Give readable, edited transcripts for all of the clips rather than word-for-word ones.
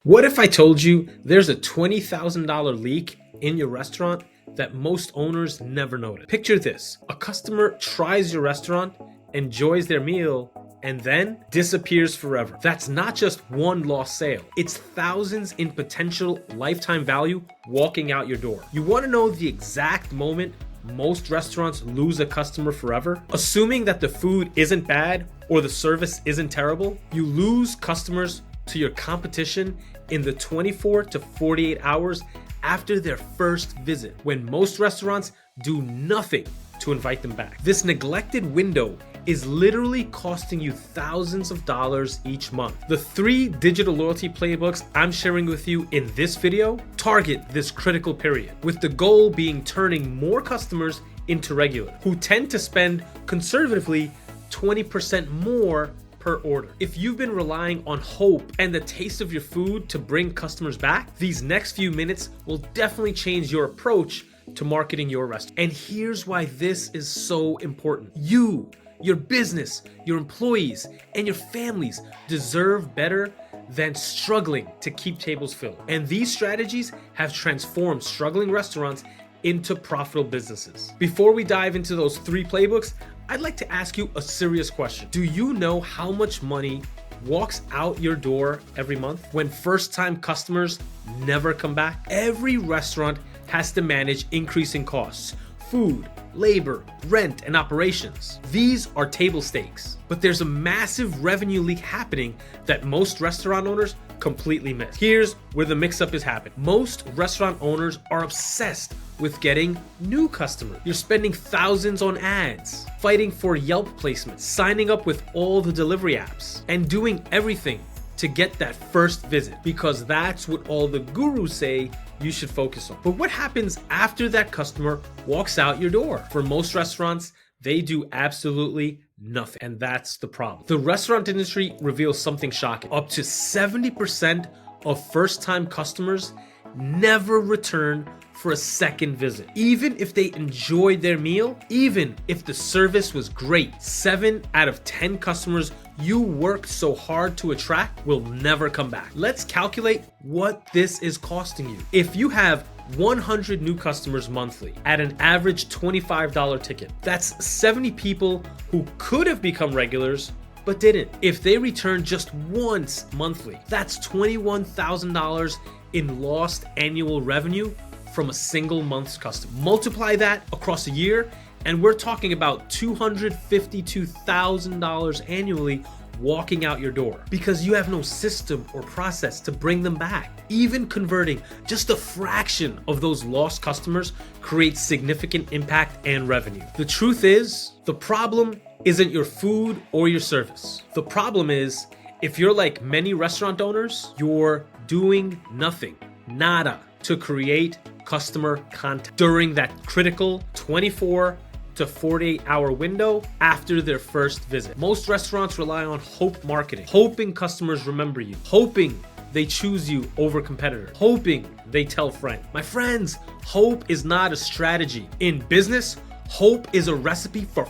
What if I told you there's a $20,000 leak in your restaurant that most owners never notice? Picture this: a customer tries your restaurant, enjoys their meal, and then disappears forever. That's not just one lost sale, it's thousands in potential lifetime value walking out your door. You want to know the exact moment most restaurants lose a customer forever? Assuming that the food isn't bad or the service isn't terrible, you lose customers to your competition in the 24 to 48 hours after their first visit, when most restaurants do nothing to invite them back. This neglected window is literally costing you thousands of dollars each month. The 3 digital loyalty playbooks I'm sharing with you in this video target this critical period, with the goal being turning more customers into regular, who tend to spend conservatively 20% more per order. If you've been relying on hope and the taste of your food to bring customers back, these next few minutes will definitely change your approach to marketing your restaurant. And here's why this is so important. You, your business, your employees, and your families deserve better than struggling to keep tables filled. And these strategies have transformed struggling restaurants into profitable businesses. Before we dive into those 3 playbooks, I'd like to ask you a serious question. Do you know how much money walks out your door every month when first-time customers never come back? Every restaurant has to manage increasing costs: food, labor, rent, and operations. These are table stakes, but there's a massive revenue leak happening that most restaurant owners completely miss. Here's where the mix-up is happening. Most restaurant owners are obsessed with getting new customers. You're spending thousands on ads, fighting for Yelp placements, signing up with all the delivery apps, and doing everything to get that first visit, because that's what all the gurus say you should focus on. But what happens after that customer walks out your door? For most restaurants, they do absolutely nothing. And that's the problem. The restaurant industry reveals something shocking. Up to 70% of first-time customers never return for a second visit. Even if they enjoyed their meal, even if the service was great, 7 out of 10 customers you worked so hard to attract will never come back. Let's calculate what this is costing you. If you have 100 new customers monthly at an average $25 ticket, that's 70 people who could have become regulars but didn't. If they return just once monthly, that's $21,000 in lost annual revenue from a single month's customer. Multiply that across a year, and we're talking about $252,000 annually walking out your door because you have no system or process to bring them back. Even converting just a fraction of those lost customers creates significant impact and revenue. The truth is, the problem isn't your food or your service. The problem is, if you're like many restaurant owners, you're doing nothing, nada, to create customer contact during that critical 24 to 48 hour window after their first visit. Most restaurants rely on hope marketing, hoping customers remember you, hoping they choose you over competitors, hoping they tell friends. My friends, hope is not a strategy. In business, hope is a recipe for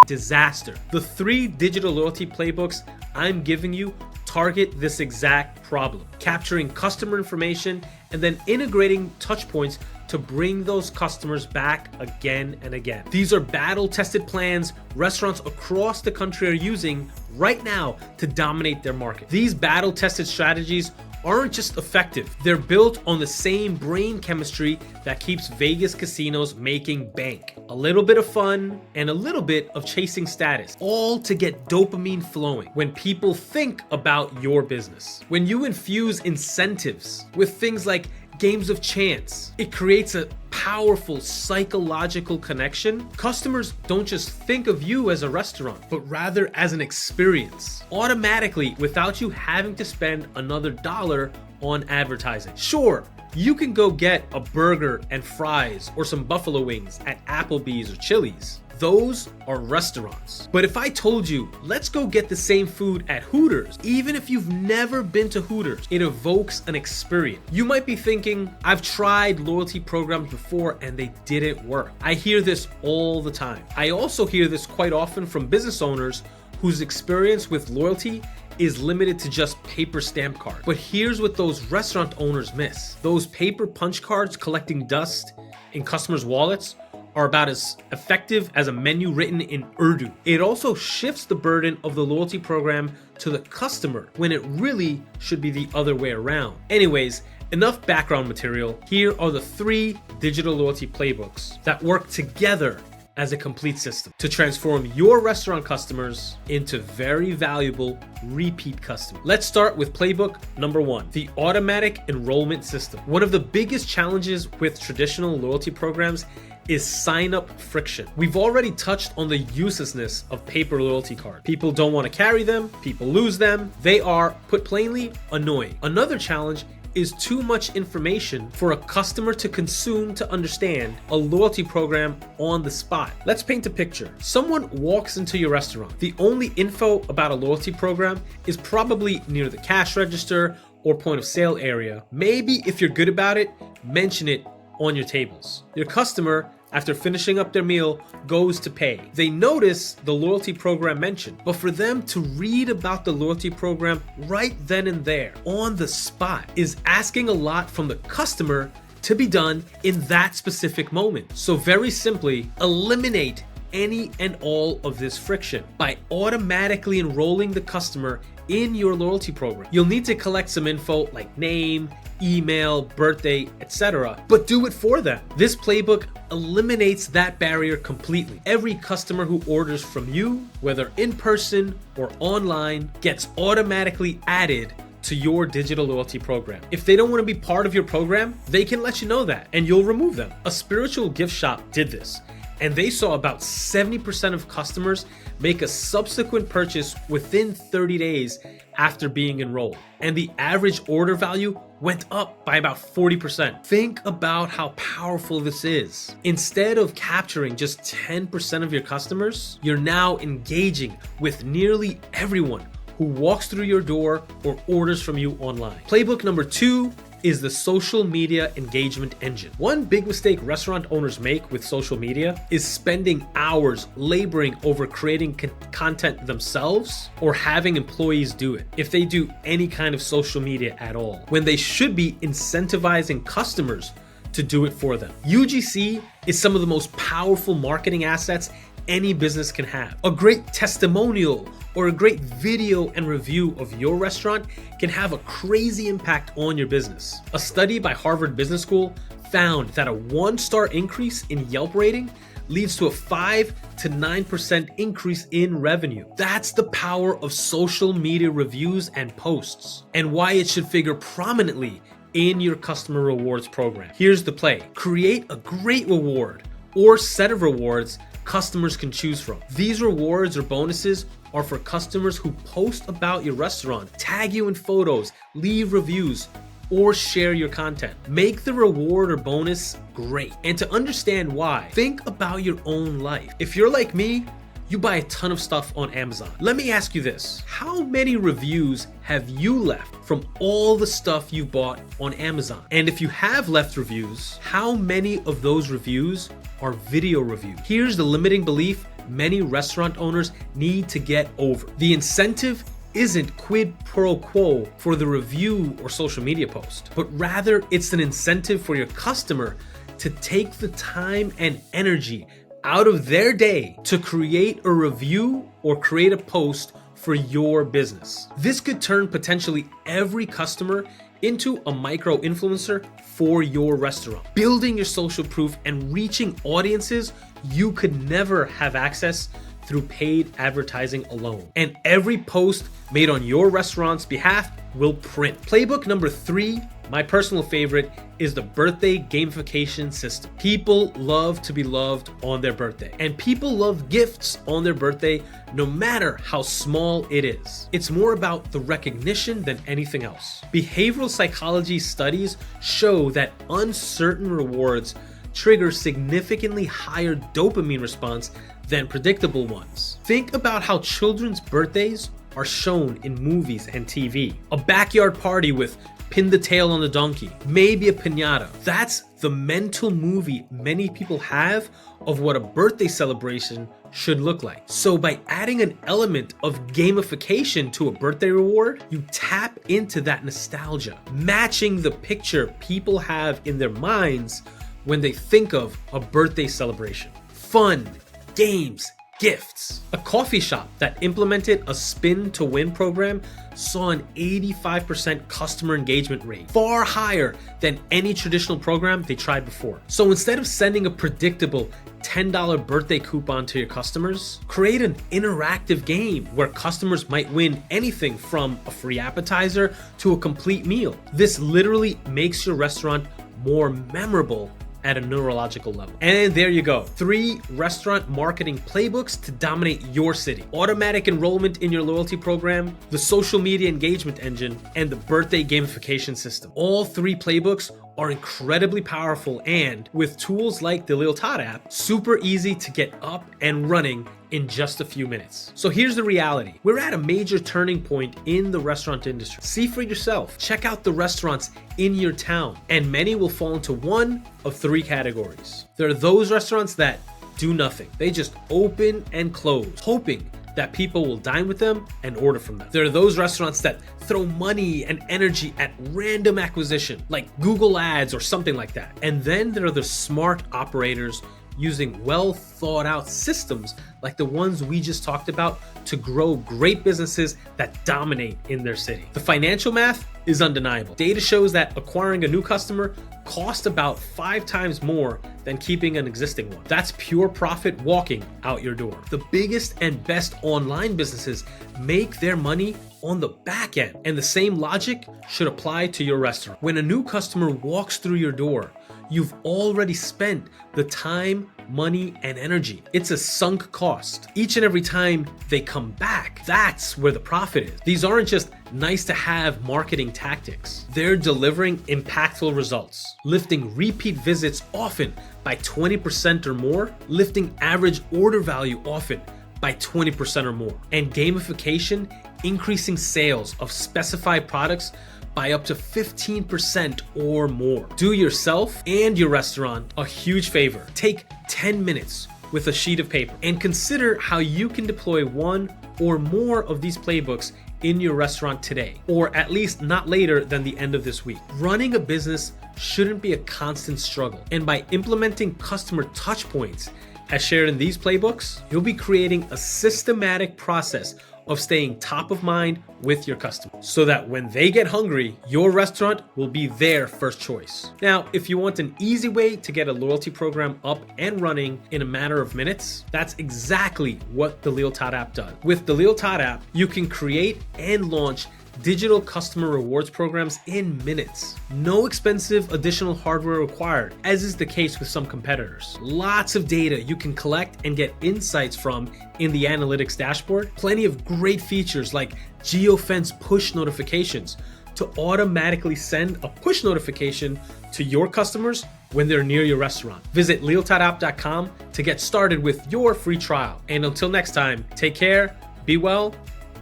disaster. The 3 digital loyalty playbooks I'm giving you target this exact problem, capturing customer information and then integrating touch points to bring those customers back again and again. These are battle-tested plans restaurants across the country are using right now to dominate their market. These battle-tested strategies aren't just effective, they're built on the same brain chemistry that keeps Vegas casinos making bank. A little bit of fun and a little bit of chasing status, all to get dopamine flowing when people think about your business. When you infuse incentives with things like games of chance, it creates a powerful psychological connection. Customers don't just think of you as a restaurant, but rather as an experience, automatically, without you having to spend another dollar on advertising. Sure, you can go get a burger and fries or some buffalo wings at Applebee's or Chili's. Those are restaurants. But if I told you, let's go get the same food at Hooters, even if you've never been to Hooters, it evokes an experience. You might be thinking, I've tried loyalty programs before and they didn't work. I hear this all the time. I also hear this quite often from business owners whose experience with loyalty is limited to just paper stamp cards. But here's what those restaurant owners miss. Those paper punch cards collecting dust in customers' wallets are about as effective as a menu written in Urdu. It also shifts the burden of the loyalty program to the customer when it really should be the other way around. Anyways, enough background material. Here are the 3 digital loyalty playbooks that work together as a complete system to transform your restaurant customers into very valuable repeat customers. Let's start with playbook number 1, the automatic enrollment system. One of the biggest challenges with traditional loyalty programs is sign-up friction. We've already touched on the uselessness of paper loyalty cards. People don't want to carry them, people lose them. They are, put plainly, annoying. Another challenge is too much information for a customer to consume to understand a loyalty program on the spot. Let's paint a picture. Someone walks into your restaurant. The only info about a loyalty program is probably near the cash register or point of sale area. Maybe if you're good about it, mention it on your tables. Your customer, after finishing up their meal, goes to pay. They notice the loyalty program mentioned, but for them to read about the loyalty program right then and there, on the spot, is asking a lot from the customer to be done in that specific moment. So very simply, eliminate any and all of this friction by automatically enrolling the customer in your loyalty program. You'll need to collect some info like name, email, birthday, etc., but do it for them. This playbook eliminates that barrier completely. Every customer who orders from you, whether in person or online, gets automatically added to your digital loyalty program. If they don't want to be part of your program, they can let you know that and you'll remove them. A spiritual gift shop did this, and they saw about 70% of customers make a subsequent purchase within 30 days after being enrolled. And the average order value went up by about 40%. Think about how powerful this is. Instead of capturing just 10% of your customers, you're now engaging with nearly everyone who walks through your door or orders from you online. Playbook number 2 is the social media engagement engine. One big mistake restaurant owners make with social media is spending hours laboring over creating content themselves or having employees do it, if they do any kind of social media at all, when they should be incentivizing customers to do it for them. UGC is some of the most powerful marketing assets any business can have. A great testimonial or a great video and review of your restaurant can have a crazy impact on your business. A study by Harvard Business School found that a 1-star increase in Yelp rating leads to a 5 to 9% increase in revenue. That's the power of social media reviews and posts, and why it should figure prominently in your customer rewards program. Here's the play. Create a great reward or set of rewards customers can choose from. These rewards or bonuses are for customers who post about your restaurant, tag you in photos, leave reviews, or share your content. Make the reward or bonus great. And to understand why, think about your own life. If you're like me, you buy a ton of stuff on Amazon. Let me ask you this. How many reviews have you left from all the stuff you bought on Amazon? And if you have left reviews, how many of those reviews are video reviews? Here's the limiting belief many restaurant owners need to get over. The incentive isn't quid pro quo for the review or social media post, but rather it's an incentive for your customer to take the time and energy out of their day to create a review or create a post for your business. This could turn potentially every customer into a micro influencer for your restaurant, building your social proof and reaching audiences you could never have access through paid advertising alone. And every post made on your restaurant's behalf will print. Playbook number 3, my personal favorite, is the birthday gamification system. People love to be loved on their birthday, and people love gifts on their birthday no matter how small it is. It's more about the recognition than anything else. Behavioral psychology studies show that uncertain rewards trigger significantly higher dopamine response than predictable ones. Think about how children's birthdays are shown in movies and TV. A backyard party with pin the tail on the donkey, maybe a piñata. That's the mental movie many people have of what a birthday celebration should look like. So by adding an element of gamification to a birthday reward, you tap into that nostalgia, matching the picture people have in their minds when they think of a birthday celebration. Fun, games, gifts. A coffee shop that implemented a spin to win program saw an 85% customer engagement rate, far higher than any traditional program they tried before. So instead of sending a predictable $10 birthday coupon to your customers, create an interactive game where customers might win anything from a free appetizer to a complete meal. This literally makes your restaurant more memorable at a neurological level. And there you go. 3 restaurant marketing playbooks to dominate your city. Automatic enrollment in your loyalty program, the social media engagement engine, and the birthday gamification system. All 3 playbooks are incredibly powerful and, with tools like the Lealtad app, super easy to get up and running in just a few minutes. So here's the reality. We're at a major turning point in the restaurant industry. See for yourself. Check out the restaurants in your town, and many will fall into one of 3 categories. There are those restaurants that do nothing. They just open and close, hoping that people will dine with them and order from them. There are those restaurants that throw money and energy at random acquisition, like Google Ads or something like that. And then there are the smart operators using well thought out systems like the ones we just talked about to grow great businesses that dominate in their city. The financial math is undeniable. Data shows that acquiring a new customer costs about 5 times more than keeping an existing one. That's pure profit walking out your door. The biggest and best online businesses make their money on the back end, and the same logic should apply to your restaurant. When a new customer walks through your door, you've already spent the time, money, and energy. It's a sunk cost. Each and every time they come back, that's where the profit is. These aren't just nice to have marketing tactics. They're delivering impactful results, lifting repeat visits often by 20% or more, lifting average order value often by 20% or more, and gamification increasing sales of specified products by up to 15% or more. Do yourself and your restaurant a huge favor. Take 10 minutes with a sheet of paper and consider how you can deploy one or more of these playbooks in your restaurant today, or at least not later than the end of this week. Running a business shouldn't be a constant struggle, and by implementing customer touch points as shared in these playbooks, you'll be creating a systematic process of staying top of mind with your customers so that when they get hungry, your restaurant will be their first choice. Now, if you want an easy way to get a loyalty program up and running in a matter of minutes, that's exactly what the Lealtad app does. With the Lealtad app, you can create and launch digital customer rewards programs in minutes. No expensive additional hardware required, as is the case with some competitors. Lots of data you can collect and get insights from in the analytics dashboard. Plenty of great features like geofence push notifications to automatically send a push notification to your customers when they're near your restaurant. Visit lealtadapp.com to get started with your free trial. And until next time, take care, be well,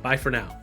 bye for now.